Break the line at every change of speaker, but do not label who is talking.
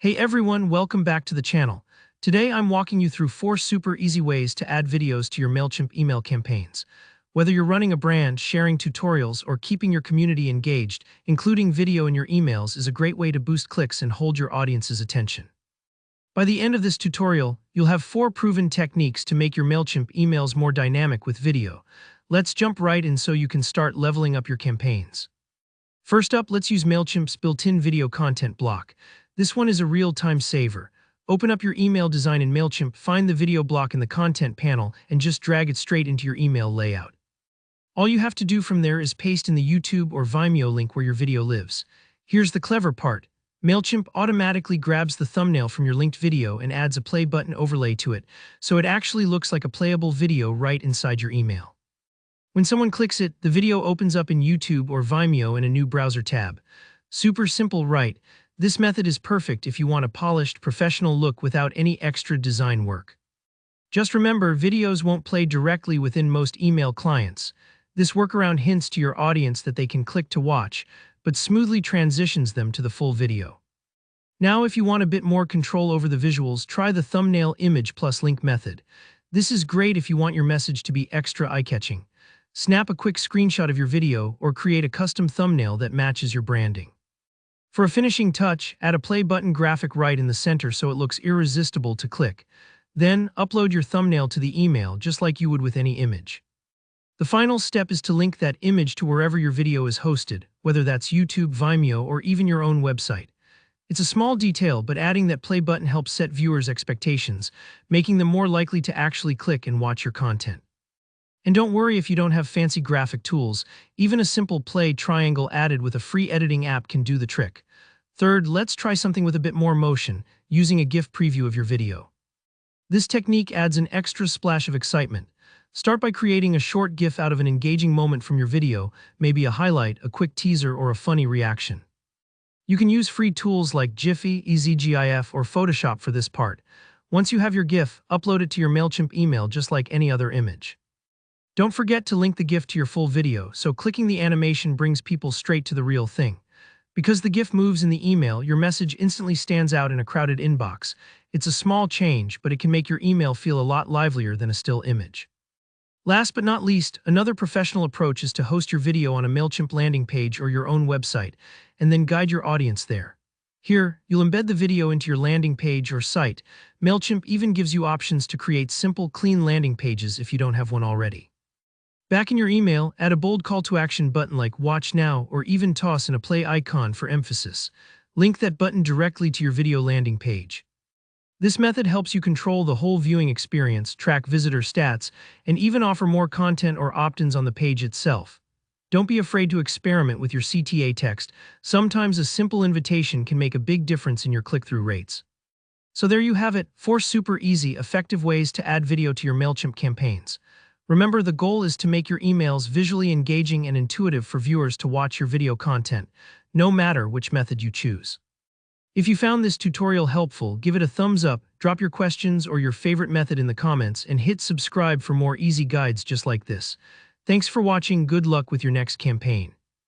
Hey everyone, welcome back to the channel. Today I'm walking you through 4 super easy ways to add videos to your Mailchimp email campaigns. Whether you're running a brand, sharing tutorials, or keeping your community engaged, including video in your emails is a great way to boost clicks and hold your audience's attention. By the end of this tutorial, you'll have 4 proven techniques to make your Mailchimp emails more dynamic with video. Let's jump right in so you can start leveling up your campaigns. First up, let's use Mailchimp's built-in video content block. This one is a real time saver. Open up your email design in Mailchimp, find the video block in the content panel, and just drag it straight into your email layout. All you have to do from there is paste in the YouTube or Vimeo link where your video lives. Here's the clever part. Mailchimp automatically grabs the thumbnail from your linked video and adds a play button overlay to it, so it actually looks like a playable video right inside your email. When someone clicks it, the video opens up in YouTube or Vimeo in a new browser tab. Super simple, right? This method is perfect if you want a polished, professional look without any extra design work. Just remember, videos won't play directly within most email clients. This workaround hints to your audience that they can click to watch, but smoothly transitions them to the full video. Now, if you want a bit more control over the visuals, try the thumbnail image plus link method. This is great if you want your message to be extra eye-catching. Snap a quick screenshot of your video or create a custom thumbnail that matches your branding. For a finishing touch, add a play button graphic right in the center so it looks irresistible to click. Then, upload your thumbnail to the email just like you would with any image. The final step is to link that image to wherever your video is hosted, whether that's YouTube, Vimeo, or even your own website. It's a small detail, but adding that play button helps set viewers' expectations, making them more likely to actually click and watch your content. And don't worry if you don't have fancy graphic tools, even a simple play triangle added with a free editing app can do the trick. Third, let's try something with a bit more motion, using a GIF preview of your video. This technique adds an extra splash of excitement. Start by creating a short GIF out of an engaging moment from your video, maybe a highlight, a quick teaser, or a funny reaction. You can use free tools like Giphy, EasyGIF, or Photoshop for this part. Once you have your GIF, upload it to your Mailchimp email just like any other image. Don't forget to link the GIF to your full video, so clicking the animation brings people straight to the real thing. Because the GIF moves in the email, your message instantly stands out in a crowded inbox. It's a small change, but it can make your email feel a lot livelier than a still image. Last but not least, another professional approach is to host your video on a Mailchimp landing page or your own website, and then guide your audience there. Here, you'll embed the video into your landing page or site. Mailchimp even gives you options to create simple, clean landing pages if you don't have one already. Back in your email, add a bold call to action button like Watch Now or even toss in a play icon for emphasis. Link that button directly to your video landing page. This method helps you control the whole viewing experience, track visitor stats, and even offer more content or opt-ins on the page itself. Don't be afraid to experiment with your CTA text. Sometimes a simple invitation can make a big difference in your click-through rates. So there you have it, 4 super easy, effective ways to add video to your Mailchimp campaigns. Remember, the goal is to make your emails visually engaging and intuitive for viewers to watch your video content, no matter which method you choose. If you found this tutorial helpful, give it a thumbs up, drop your questions or your favorite method in the comments, and hit subscribe for more easy guides just like this. Thanks for watching. Good luck with your next campaign.